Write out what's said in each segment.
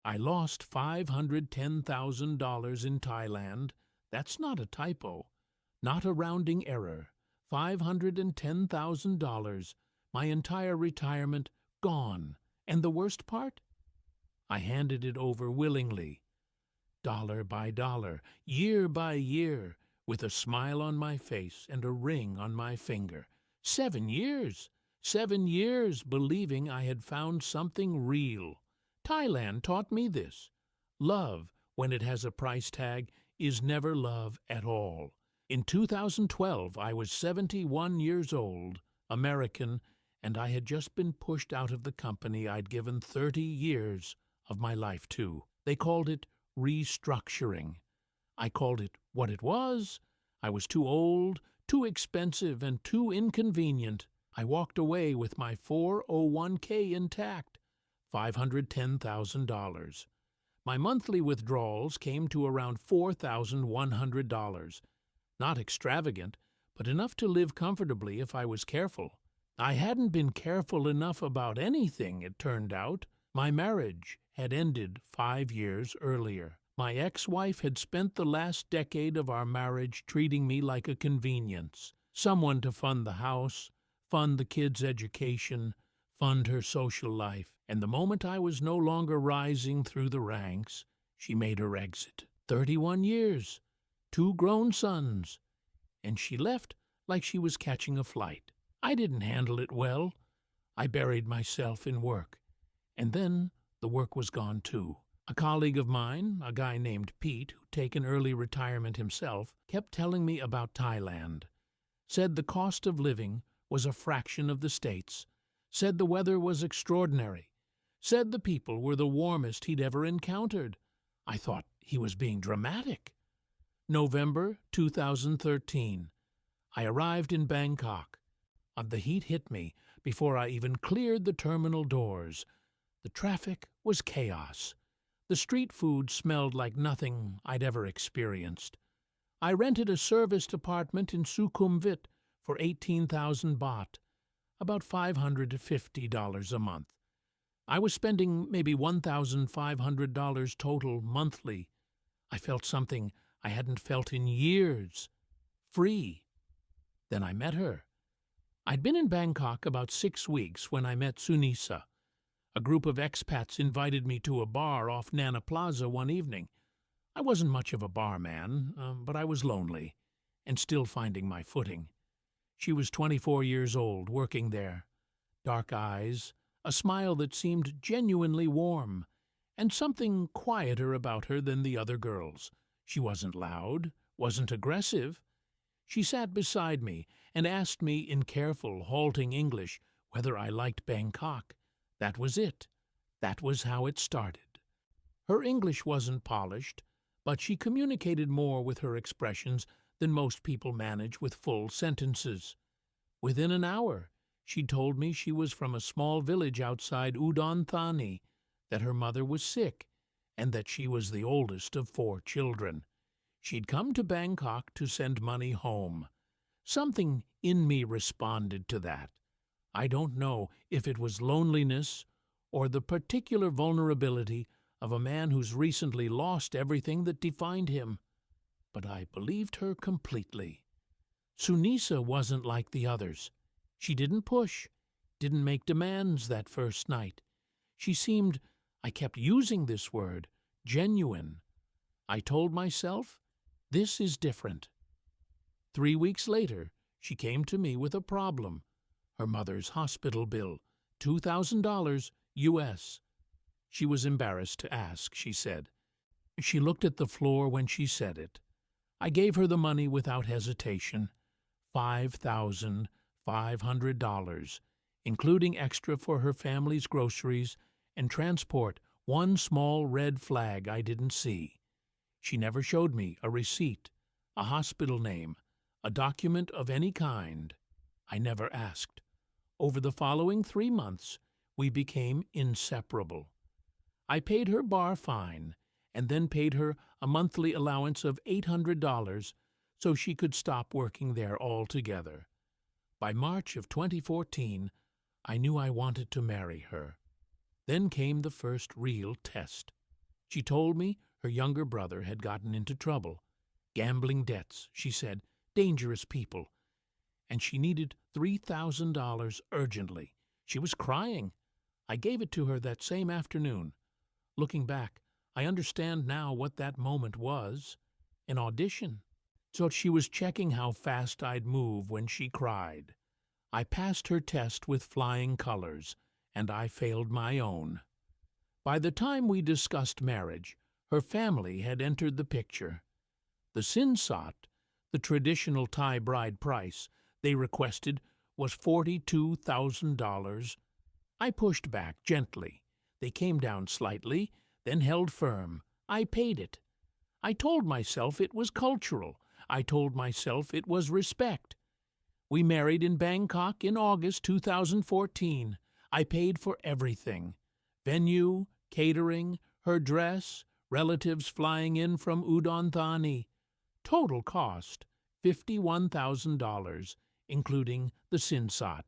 I lost $510,000 in Thailand. That's not a typo, not a rounding error. $510,000. My entire retirement gone. And the worst part? I handed it over willingly, dollar by dollar, year by year, with a smile on my face and a ring on my finger. 7 years! 7 years believing I had found something real. Thailand taught me this. Love, when it has a price tag, is never love at all. In 2012, I was 71 years old, American, and I had just been pushed out of the company I'd given 30 years of my life to. They called it restructuring. I called it what it was. I was too old, too expensive, and too inconvenient. I walked away with my 401k intact, $510,000. My monthly withdrawals came to around $4,100. Not extravagant, but enough to live comfortably if I was careful. I hadn't been careful enough about anything, it turned out. My marriage had ended 5 years earlier. My ex-wife had spent the last decade of our marriage treating me like a convenience, someone to fund the house, fund the kids' education, fund her social life. And the moment I was no longer rising through the ranks, she made her exit. 31 years. 2 grown sons, and she left like she was catching a flight. I didn't handle it well. I buried myself in work, and then the work was gone too. A colleague of mine, a guy named Pete, who'd taken early retirement himself, kept telling me about Thailand. Said the cost of living was a fraction of the States. Said the weather was extraordinary. Said the people were the warmest he'd ever encountered. I thought he was being dramatic. November 2013. I arrived in Bangkok. The heat hit me before I even cleared the terminal doors. The traffic was chaos. The street food smelled like nothing I'd ever experienced. I rented a serviced apartment in Sukhumvit for 18,000 baht, about $550 a month. I was spending maybe $1,500 total monthly. I felt something I hadn't felt in years. Free. Then I met her. I'd been in Bangkok about 6 weeks when I met Sunisa. A group of expats invited me to a bar off Nana Plaza one evening. I wasn't much of a barman, but I was lonely and still finding my footing. She was 24 years old, working there. Dark eyes, a smile that seemed genuinely warm, and something quieter about her than the other girls. She wasn't loud, wasn't aggressive. She sat beside me and asked me in careful, halting English whether I liked Bangkok. That was it. That was how it started. Her English wasn't polished, but she communicated more with her expressions than most people manage with full sentences. Within an hour, she told me she was from a small village outside Udon, Thani, that her mother was sick, and that she was the oldest of 4 children. She'd come to Bangkok to send money home. Something in me responded to that. I don't know if it was loneliness or the particular vulnerability of a man who's recently lost everything that defined him, but I believed her completely. Sunisa wasn't like the others. She didn't push, didn't make demands that first night. She seemed, I kept using this word, genuine. I told myself, this is different. 3 weeks later, she came to me with a problem. Her mother's hospital bill, $2,000 US. She was embarrassed to ask, she said. She looked at the floor when she said it. I gave her the money without hesitation, $5,500, including extra for her family's groceries and transport, one small red flag I didn't see. She never showed me a receipt, a hospital name, a document of any kind. I never asked. Over the following 3 months, we became inseparable. I paid her bar fine and then paid her a monthly allowance of $800 so she could stop working there altogether. By March of 2014, I knew I wanted to marry her. Then came the first real test. She told me her younger brother had gotten into trouble. Gambling debts, she said, dangerous people. And she needed $3,000 urgently. She was crying. I gave it to her that same afternoon. Looking back, I understand now what that moment was. An audition. So she was checking how fast I'd move when she cried. I passed her test with flying colors, and I failed my own. By the time we discussed marriage, her family had entered the picture. The Sinsot, the traditional Thai bride price they requested, was $42,000. I pushed back gently. They came down slightly, then held firm. I paid it. I told myself it was cultural. I told myself it was respect. We married in Bangkok in August 2014. I paid for everything. Venue, catering, her dress, relatives flying in from Udon, Thani. Total cost, $51,000, including the Sinsot.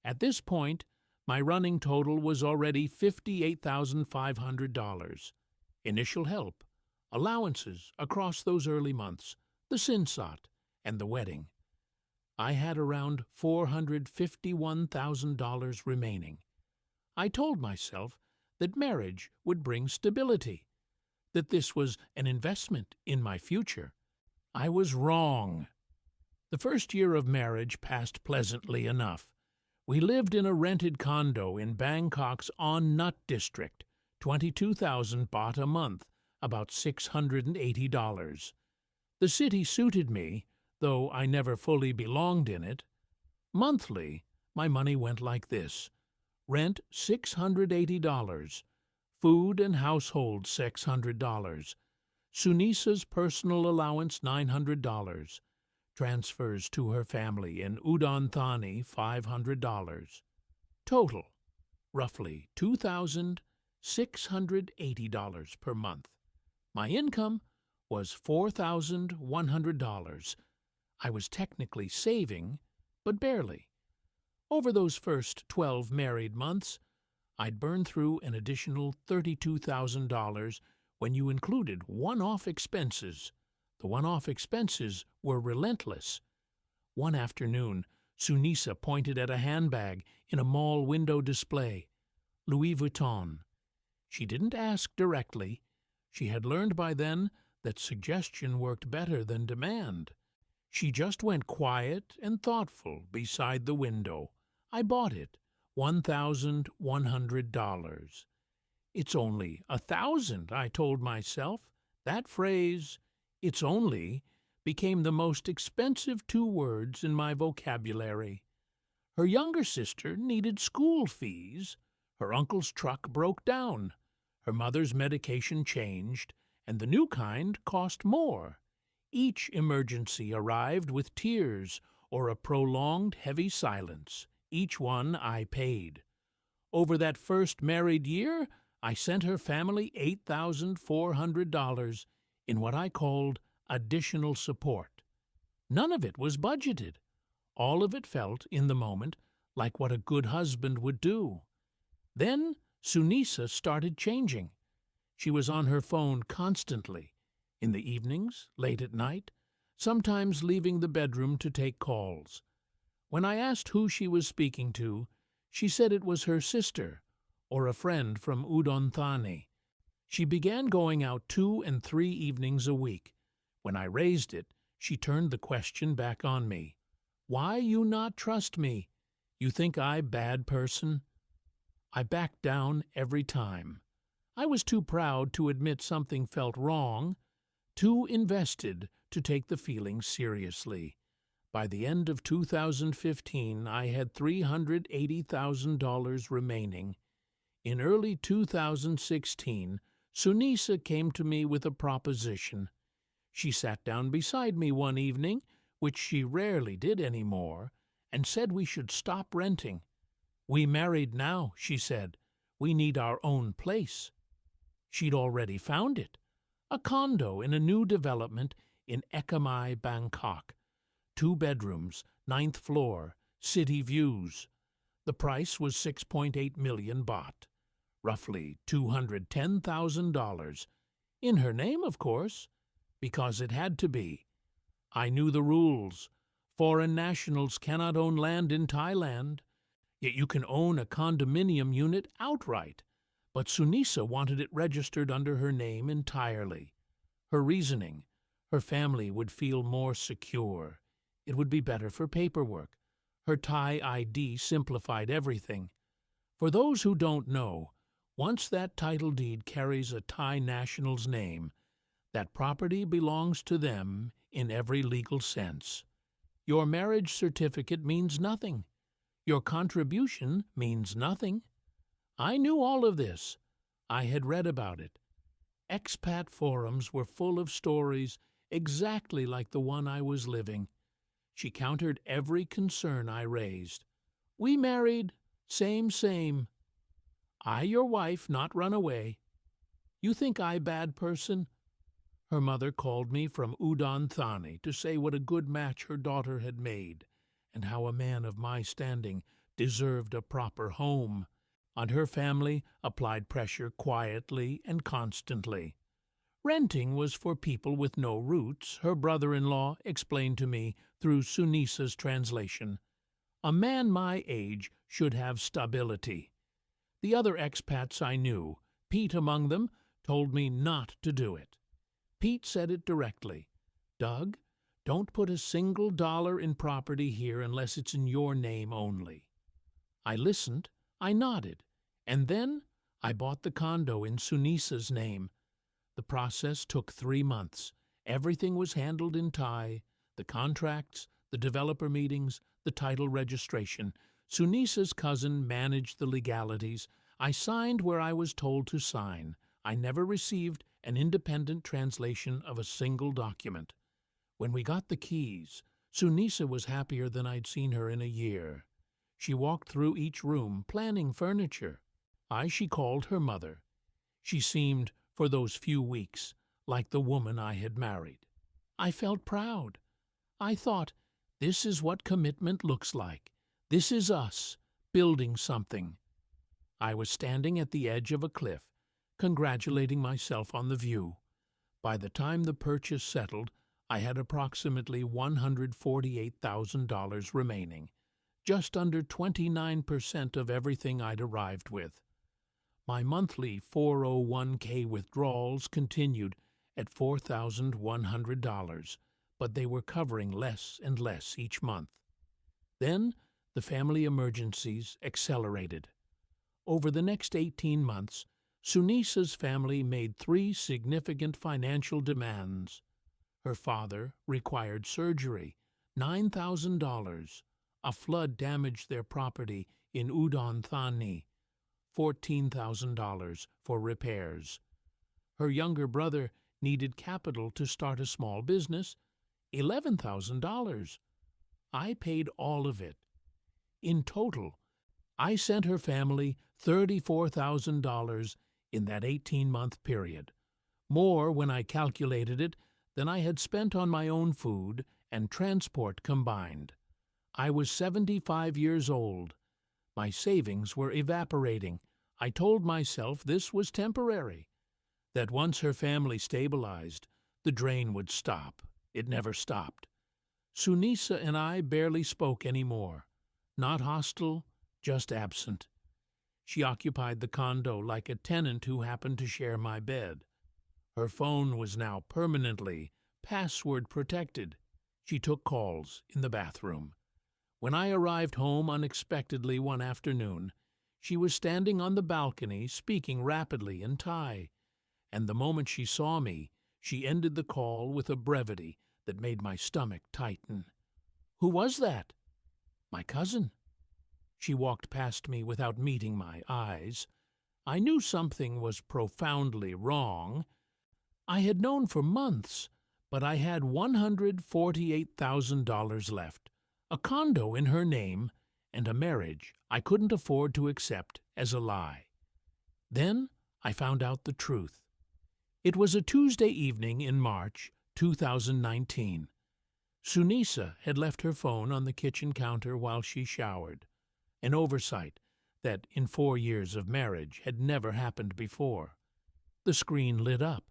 At this point, my running total was already $58,500. Initial help, allowances across those early months, the Sinsot, and the wedding. I had around $451,000 remaining. I told myself that marriage would bring stability, that this was an investment in my future. I was wrong. The first year of marriage passed pleasantly enough. We lived in a rented condo in Bangkok's On Nut district, 22,000 baht a month, about $680. The city suited me, though I never fully belonged in it. Monthly, my money went like this: rent $680, food and household $600, Sunisa's personal allowance $900, transfers to her family in Udon, Thani $500. Total, roughly $2,680 per month. My income was $4,100. I was technically saving, but barely. Over those first 12 married months, I'd burned through an additional $32,000 when you included one-off expenses. The one-off expenses were relentless. One afternoon, Sunisa pointed at a handbag in a mall window display. Louis Vuitton. She didn't ask directly. She had learned by then that suggestion worked better than demand. She just went quiet and thoughtful beside the window. I bought it, $1,100. It's only 1,000, I told myself. That phrase, "it's only," became the most expensive 2 words in my vocabulary. Her younger sister needed school fees. Her uncle's truck broke down. Her mother's medication changed, and the new kind cost more. Each emergency arrived with tears or a prolonged heavy silence. Each one I paid. Over that first married year, I sent her family $8,400 in what I called additional support. None of it was budgeted. All of it felt, in the moment, like what a good husband would do. Then Sunisa started changing. She was on her phone constantly, in the evenings, late at night, sometimes leaving the bedroom to take calls. When I asked who she was speaking to, she said it was her sister, or a friend from Udon, Thani. She began going out 2 and 3 evenings a week. When I raised it, she turned the question back on me. "Why you not trust me? You think I bad person?" I backed down every time. I was too proud to admit something felt wrong, too invested to take the feeling seriously. By the end of 2015, I had $380,000 remaining. In early 2016, Sunisa came to me with a proposition. She sat down beside me one evening, which she rarely did anymore, and said we should stop renting. "We married now," she said. "We need our own place." She'd already found it. A condo in a new development in Ekkamai, Bangkok. 2 bedrooms, 9th floor, city views. The price was 6.8 million baht. roughly $210,000. In her name, of course, because it had to be. I knew the rules. Foreign nationals cannot own land in Thailand, yet you can own a condominium unit outright. But Sunisa wanted it registered under her name entirely. Her reasoning: her family would feel more secure. It would be better for paperwork. Her Thai ID simplified everything. For those who don't know, once that title deed carries a Thai national's name, that property belongs to them in every legal sense. Your marriage certificate means nothing. Your contribution means nothing. I knew all of this. I had read about it. Expat forums were full of stories exactly like the one I was living. She countered every concern I raised. We married, same. I your wife, not run away. You think I bad person? Her mother called me from Udon, Thani, to say what a good match her daughter had made, and how a man of my standing deserved a proper home. On her family applied pressure quietly and constantly. Renting was for people with no roots, her brother-in-law explained to me through Sunisa's translation. A man my age should have stability. The other expats I knew, Pete among them, told me not to do it. Pete said it directly. Doug, don't put a single dollar in property here unless it's in your name only. I listened, I nodded, and then I bought the condo in Sunisa's name. The process took 3 months. Everything was handled in Thai: the contracts, the developer meetings, the title registration. Sunisa's cousin managed the legalities. I signed where I was told to sign. I never received an independent translation of a single document. When we got the keys, Sunisa was happier than I'd seen her in a year. She walked through each room, planning furniture. She called her mother. She seemed, for those few weeks, like the woman I had married. I felt proud. I thought, this is what commitment looks like. This is us, building something. I was standing at the edge of a cliff, congratulating myself on the view. By the time the purchase settled, I had approximately $148,000 remaining, just under 29% of everything I'd arrived with. My monthly 401k withdrawals continued at $4,100, but they were covering less and less each month. Then the family emergencies accelerated. Over the next 18 months, Sunisa's family made 3 significant financial demands. Her father required surgery, $9,000. A flood damaged their property in Udon, Thani, $14,000 for repairs. Her younger brother needed capital to start a small business, $11,000. I paid all of it. In total, I sent her family $34,000 in that 18-month period, more when I calculated it than I had spent on my own food and transport combined. I was 75 years old. My savings were evaporating. I told myself this was temporary, that once her family stabilized, the drain would stop. It never stopped. Sunisa and I barely spoke anymore. Not hostile, just absent. She occupied the condo like a tenant who happened to share my bed. Her phone was now permanently password protected. She took calls in the bathroom. When I arrived home unexpectedly one afternoon, she was standing on the balcony speaking rapidly in Thai, and the moment she saw me, she ended the call with a brevity that made my stomach tighten. Who was that? My cousin. She walked past me without meeting my eyes. I knew something was profoundly wrong. I had known for months, but I had $148,000 left, a condo in her name, and a marriage I couldn't afford to accept as a lie. Then I found out the truth. It was a Tuesday evening in March 2019. Sunisa had left her phone on the kitchen counter while she showered. An oversight that in 4 years of marriage had never happened before. The screen lit up.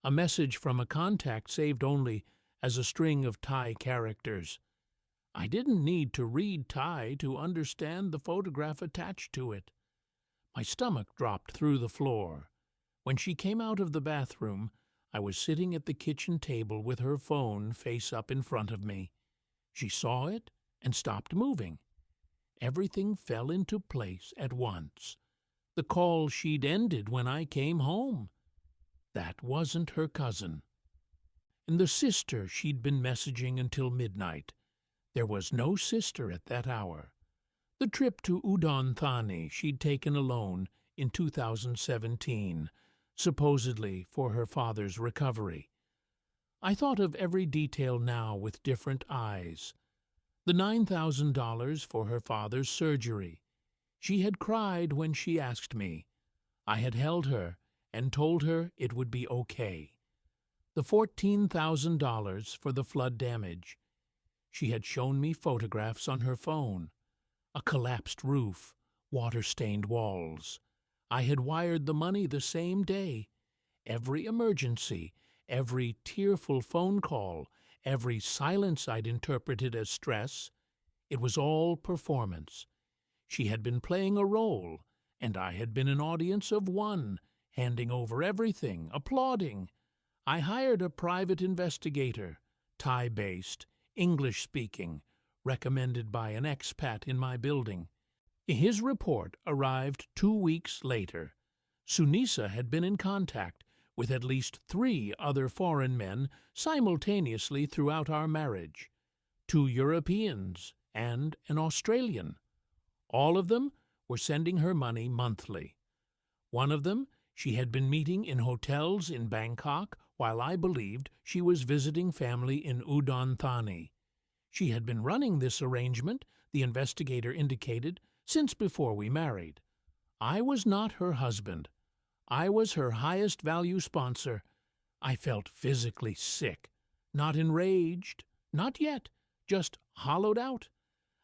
A message from a contact saved only as a string of Thai characters. I didn't need to read Thai to understand the photograph attached to it. My stomach dropped through the floor. When she came out of the bathroom, I was sitting at the kitchen table with her phone face up in front of me. She saw it and stopped moving. Everything fell into place at once. The call she'd ended when I came home. That wasn't her cousin. And the sister she'd been messaging until midnight. There was no sister at that hour. The trip to Udon, Thani she'd taken alone in 2017, supposedly for her father's recovery. I thought of every detail now with different eyes. The $9,000 for her father's surgery. She had cried when she asked me. I had held her and told her it would be okay. The $14,000 for the flood damage. She had shown me photographs on her phone. A collapsed roof, water-stained walls. I had wired the money the same day. Every emergency, every tearful phone call, every silence I'd interpreted as stress, it was all performance. She had been playing a role, and I had been an audience of one, handing over everything, applauding. I hired a private investigator, Thai-based, English-speaking, recommended by an expat in my building. His report arrived 2 weeks later. Sunisa had been in contact with at least 3 other foreign men simultaneously throughout our marriage, 2 Europeans and an Australian. All of them were sending her money monthly. One of them she had been meeting in hotels in Bangkok while I believed she was visiting family in Udon, Thani. She had been running this arrangement, the investigator indicated, since before we married. I was not her husband. I was her highest value sponsor. I felt physically sick, not enraged, not yet, just hollowed out.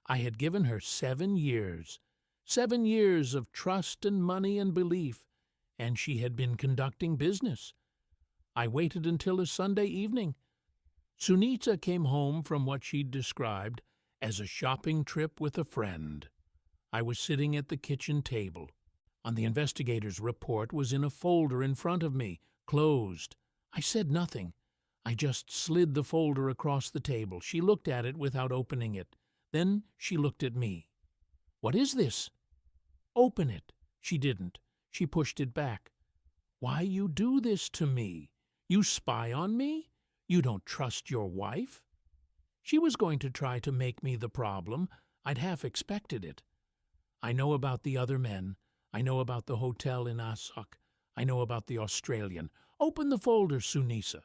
I had given her 7 years, 7 years of trust and money and belief, and she had been conducting business. I waited until a Sunday evening. Sunita came home from what she'd described as a shopping trip with a friend. I was sitting at the kitchen table. On the investigator's report was in a folder in front of me, closed. I said nothing. I just slid the folder across the table. She looked at it without opening it. Then she looked at me. "What is this?" "Open it." She didn't. She pushed it back. "Why you do this to me? You spy on me? You don't trust your wife?" She was going to try to make me the problem. I'd half expected it. "I know about the other men. I know about the hotel in Asok. I know about the Australian. Open the folder, Sunisa."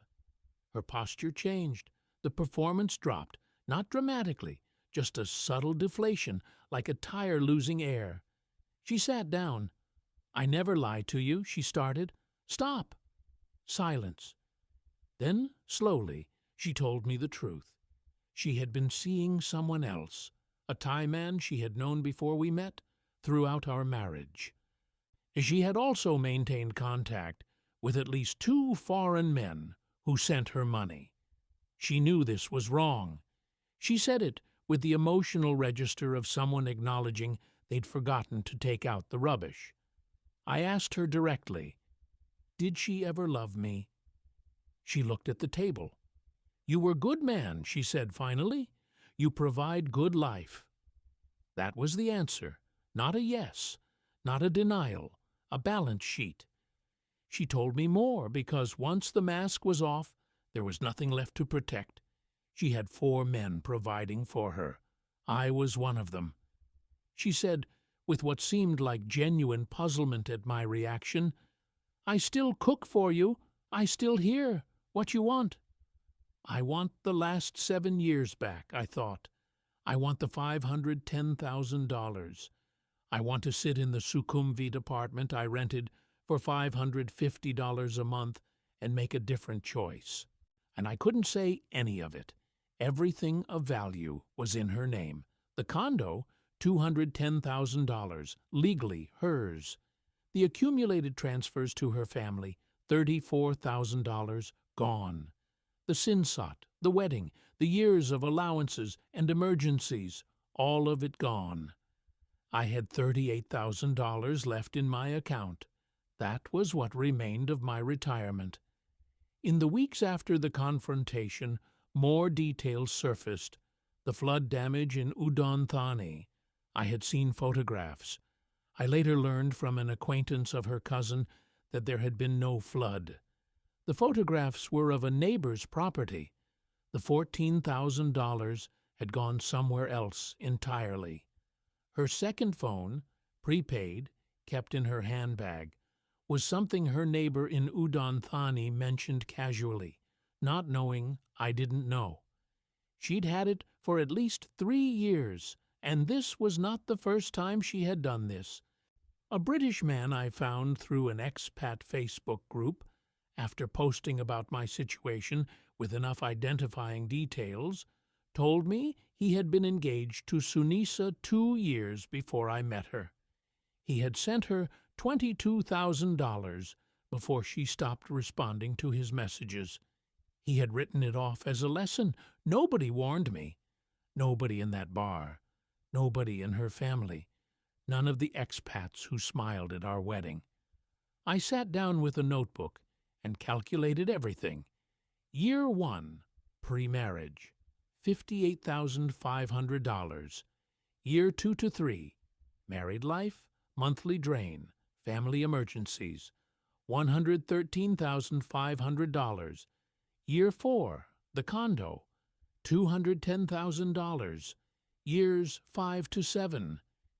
Her posture changed. The performance dropped, not dramatically, just a subtle deflation, like a tire losing air. She sat down. "I never lie to you," she started. "Stop." Silence. Then, slowly, she told me the truth. She had been seeing someone else, a Thai man she had known before we met, throughout our marriage. She had also maintained contact with at least 2 foreign men who sent her money. She knew this was wrong. She said it with the emotional register of someone acknowledging they'd forgotten to take out the rubbish. I asked her directly, "Did she ever love me?" She looked at the table. "You were good man," she said finally. "You provide good life." That was the answer. Not a yes, not a denial, a balance sheet. She told me more because once the mask was off, there was nothing left to protect. She had 4 men providing for her. I was one of them. She said, with what seemed like genuine puzzlement at my reaction, "I still cook for you. I still hear. What you want?" "I want the last 7 years back," I thought. "I want the $510,000. I want to sit in the Sukhumvit apartment I rented for $550 a month and make a different choice." And I couldn't say any of it. Everything of value was in her name. The condo, $210,000, legally hers. The accumulated transfers to her family, $34,000, gone. The Sinsot, the wedding, the years of allowances and emergencies, all of it gone. I had $38,000 left in my account. That was what remained of my retirement. In the weeks after the confrontation, more details surfaced. The flood damage in Udon, Thani. I had seen photographs. I later learned from an acquaintance of her cousin that there had been no flood. The photographs were of a neighbor's property. The $14,000 had gone somewhere else entirely. Her second phone, prepaid, kept in her handbag, was something her neighbor in Udon, Thani mentioned casually, not knowing I didn't know. She'd had it for at least 3 years, and this was not the first time she had done this. A British man I found through an expat Facebook group, after posting about my situation with enough identifying details, told me he had been engaged to Sunisa 2 years before I met her. He had sent her $22,000 before she stopped responding to his messages. He had written it off as a lesson. Nobody warned me. Nobody in that bar. Nobody in her family. None of the expats who smiled at our wedding. I sat down with a notebook and calculated everything. Year 1, pre-marriage, $58,500. Year 2 to 3, married life, monthly drain, family emergencies, $113,500. Year 4, the condo, $210,000. Years 5 to 7,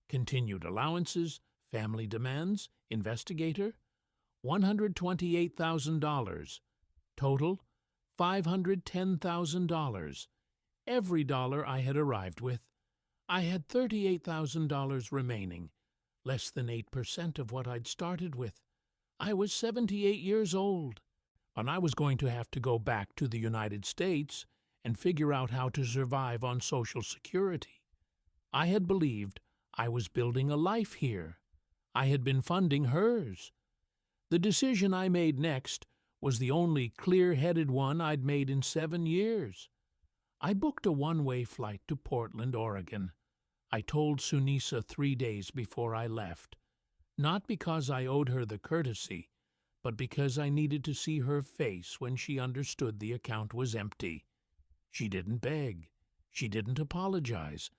continued allowances, family demands, investigator, $128,000. Total, $510,000. Every dollar I had arrived with. I had $38,000 remaining, less than 8% of what I'd started with. I was 78 years old, and I was going to have to go back to the United States and figure out how to survive on Social Security. I had believed I was building a life here. I had been funding hers. The decision I made next was the only clear-headed one I'd made in 7 years. I booked a one-way flight to Portland, Oregon. I told Sunisa 3 days before I left, not because I owed her the courtesy, but because I needed to see her face when she understood the account was empty. She didn't beg. She didn't apologize.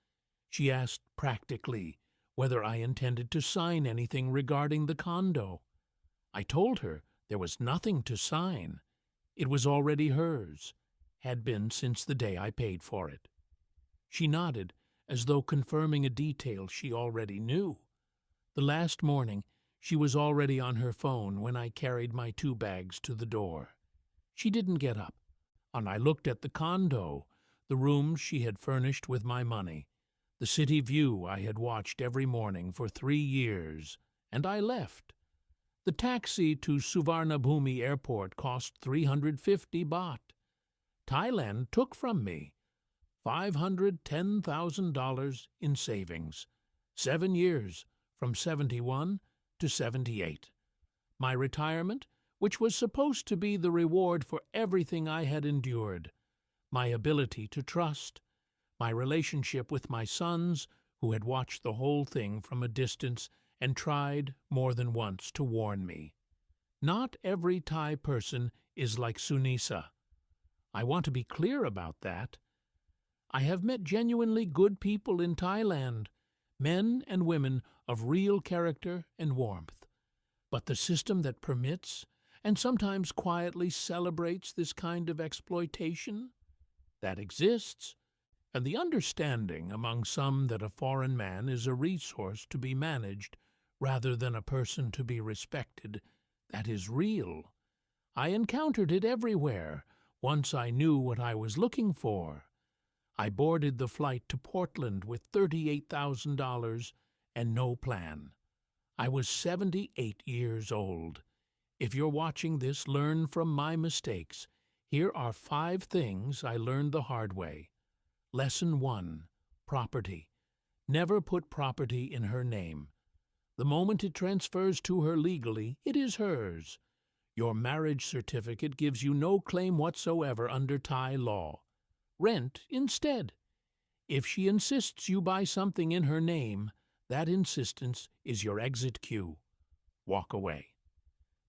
She asked practically whether I intended to sign anything regarding the condo. I told her there was nothing to sign. It was already hers, had been since the day I paid for it. She nodded, as though confirming a detail she already knew. The last morning, she was already on her phone when I carried my 2 bags to the door. She didn't get up, and I looked at the condo, the rooms she had furnished with my money, the city view I had watched every morning for 3 years, and I left. The taxi to Suvarnabhumi Airport cost 350 baht. Thailand took from me $510,000 in savings, 7 years, from 71 to 78. My retirement, which was supposed to be the reward for everything I had endured, my ability to trust, my relationship with my sons, who had watched the whole thing from a distance and tried more than once to warn me. Not every Thai person is like Sunisa. I want to be clear about that. I have met genuinely good people in Thailand, men and women of real character and warmth. But the system that permits and sometimes quietly celebrates this kind of exploitation, that exists, and the understanding among some that a foreign man is a resource to be managed rather than a person to be respected, that is real. I encountered it everywhere, once I knew what I was looking for. I boarded the flight to Portland with $38,000 and no plan. I was 78 years old. If you're watching this, learn from my mistakes. Here are 5 things I learned the hard way. Lesson 1, property. Never put property in her name. The moment it transfers to her legally, it is hers. Your marriage certificate gives you no claim whatsoever under Thai law. Rent instead. If she insists you buy something in her name, that insistence is your exit cue. Walk away.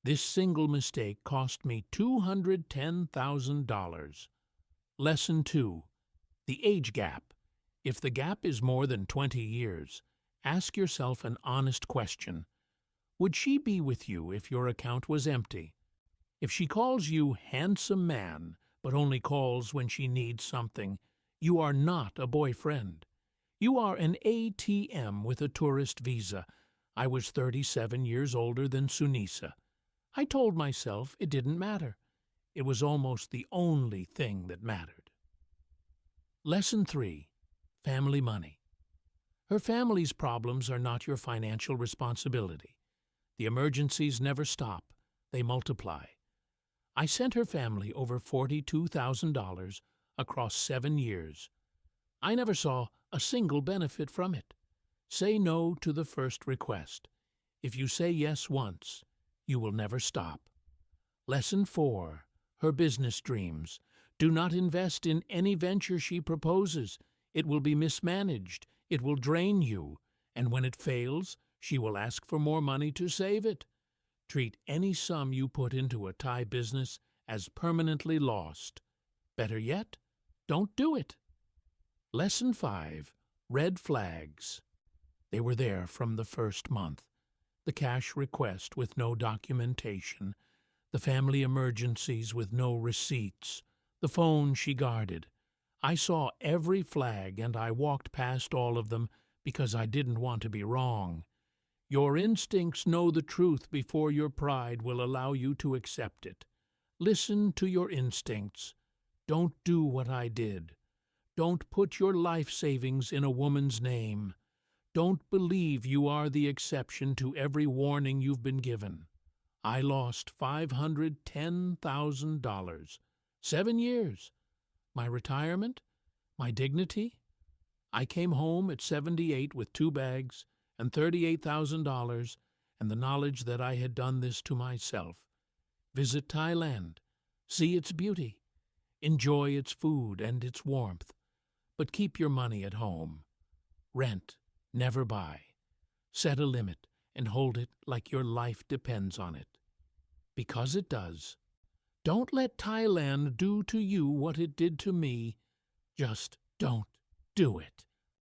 This single mistake cost me $210,000. Lesson 2. The age gap. If the gap is more than 20 years, ask yourself an honest question. Would she be with you if your account was empty? If she calls you handsome man, but only calls when she needs something, you are not a boyfriend. You are an ATM with a tourist visa. I was 37 years older than Sunisa. I told myself it didn't matter. It was almost the only thing that mattered. Lesson 3. Family money. Her family's problems are not your financial responsibility. The emergencies never stop. They multiply. I sent her family over $42,000 across 7 years. I never saw a single benefit from it. Say no to the first request. If you say yes once, you will never stop. Lesson 4. Her business dreams. Do not invest in any venture she proposes. It will be mismanaged. It will drain you. And when it fails, she will ask for more money to save it. Treat any sum you put into a Thai business as permanently lost. Better yet, don't do it. Lesson 5. Red flags. They were there from the first month. The cash request with no documentation, the family emergencies with no receipts, the phone she guarded. I saw every flag and I walked past all of them because I didn't want to be wrong. Your instincts know the truth before your pride will allow you to accept it. Listen to your instincts. Don't do what I did. Don't put your life savings in a woman's name. Don't believe you are the exception to every warning you've been given. I lost $510,000. 7 years. My retirement? My dignity? I came home at 78 with 2 bags and $38,000 and the knowledge that I had done this to myself. Visit Thailand. See its beauty. Enjoy its food and its warmth. But keep your money at home. Rent. Never buy. Set a limit and hold it like your life depends on it. Because it does. Don't let Thailand do to you what it did to me. Just don't do it.